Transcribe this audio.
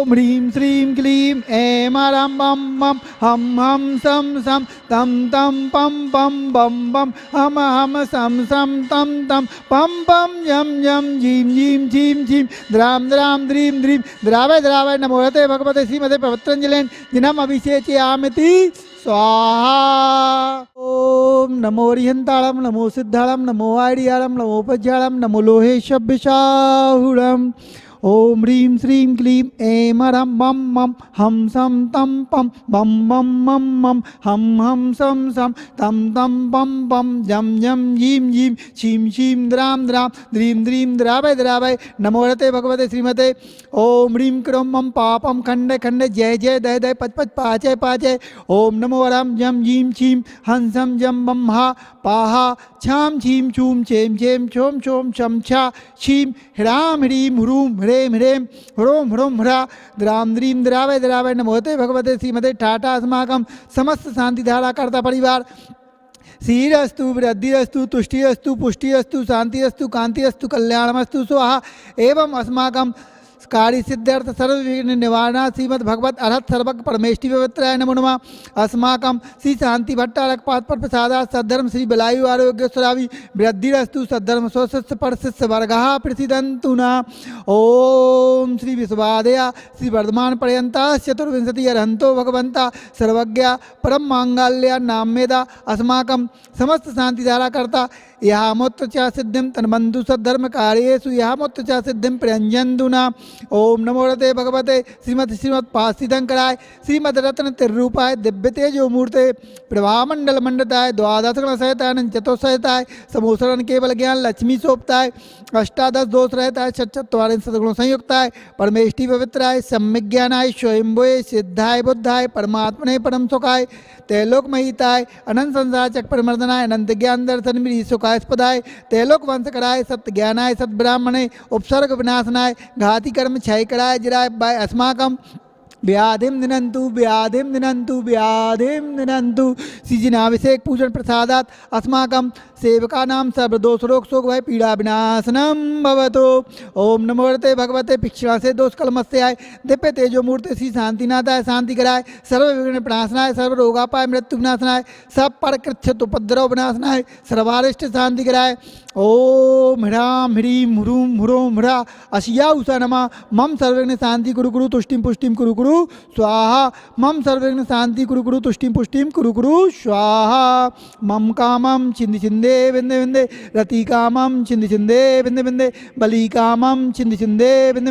ॐ ह्रीं श्रीं क्लीं ऐं रं बं बं हं हं सं सं तं तं पं पं बं बं हम हम सं सं तं तं पं पं यं यं जीं जीं झीं झीं द्रां द्रां द्रीं द्रीं द्रावय द्रावय नमोते भगवते श्रीमते पवित्रंजलेन जिनम अभिषेचयामिति स्वाहा। ओम नमो रिहंताळं नमो सिद्धाळं नमो आयडियाळं नमो उपज्याळं नमो लोहेशभ्यशाहुळं। ओम ह्रीं श्रीं क्लीं ऐं रं बं बं हं सं तं पं बं बं मं मं हं हं सं सं तं तं पं पं जं जं जीं जीं छीं छीं द्रां द्रां द्रीं द्रीं द्रावय द्रावय नमोते भगवते श्रीमते। ओम ह्रीं क्रों मं पापं खंडे खंडे जय जय दय दय पच पच पाचय पाचय। ओम नमो रं जं जीं छीं हंसं जं बं हा पाहा छां छीं छूं छें छें छों छों छं छा छीं ह्रां ह्रीं ह्रूं ह्रें ह्रें ह्रों ह्रों ह्रा द्रां द्रीं द्रावय द्रावय नमोते भगवते श्रीमते। ठाटा अस्माकं समस्त शांतिधारा कर्ता परिवार श्रीरस्तु वृद्धिरस्तु तुष्टिरस्तु पुष्टिरस्तु शांतिरस्तु कांतिरस्तु कल्याणमस्तु स्वाहा। एवं अस्माकं कार्य सिद्धार्थ सर्व विघ्न निवारण श्रीमद् भगवत अर्हत सर्वज्ञ परमेष्टि पवित्राय नमो नमः। अस्माकं श्री शांति भट्टारक पाद पर प्रसादात् सद्धर्म श्री बलायु आरोग्य सुरावि वृद्धिरस्तु सद्धर्म स्वस्य परस्य वर्गः प्रसिद्धन्तु न। ओम श्री विश्वादया श्री वर्धमान पर्यंता चतुर्विंशति अर्हन्तो भगवंता सर्वज्ञ परम मांगल्य नाम्यदा अस्माकं समस्त शांतिधारा कर्ता यामोत्त च सिद्धिं तन्मन्तु सद्धर्म कार्येषु यामोत्त च सिद्धिं प्रयंजन्तु न। ओम नमो रते भगवते श्रीमद पासिदंकराय श्रीमद रत्न तिरूपाय दिव्य तेजो मूर्ते प्रभामंडल मंडताय द्वादश गण सहिताय चतुसहिताय समोसरण केवल ज्ञान लक्ष्मी सोपताय अष्टादश दोष रहताय चतुर्विंशति सद्गुण संयुक्ताय परमेष्टि पवित्राय सम्यक ज्ञानाय स्वयंभुवे सिद्धाय बुद्धाय परमात्मने परम सुखाय तैलोक महिताय अनंत संसार चक परिमर्दनाय अनंत ज्ञान दर्शन मिली सुखास्पदाय तैलोक वंश कराय सत्य ज्ञानाय सत ब्राह्मणे उपसर्ग विनाशनाय घाति कर्म क्षय कराय जिराय बाय अस्माकं व्याधिम दिनंतु व्याधिम दिनंतु व्याधिम दिनंतु सीजनाभिषेक पूजन प्रसादात अस्माकं सेवकानां सर्वदोष रोग शोक भय पीड़ा विनाशनम भवतु। ओम नमो रते भगवते पिक्षणा से दोष कलमस्याय दिव्य तेजो मूर्ति श्री शांतिनाथाय शांति कराय सर्व विघ्न प्रणाशनाय सर्व रोगापाय मृत्यु विनाशनाय सब पर कृच्छत उपद्रव विनाशनाय सर्वारिष्ट शांति कराय। ओम ह्रां ह्रीं ह्रूं ह्रों ह्रा अशिया उषा नमः मम सर्वविघ्न शांति कुरु कुरु तुष्टिं पुष्टिं कुरु कुरु स्वाहा। मम सर्वविघ्न शांति कुरु कुरु तुष्टिं पुष्टिं कुरु कुरु स्वाहा। मम कामं छिंद छिंदे विंदे विंदे रति कामं छिंद छिंदे विंदे विंदे बलि कामं छिंद छिंदे विंदे विंदे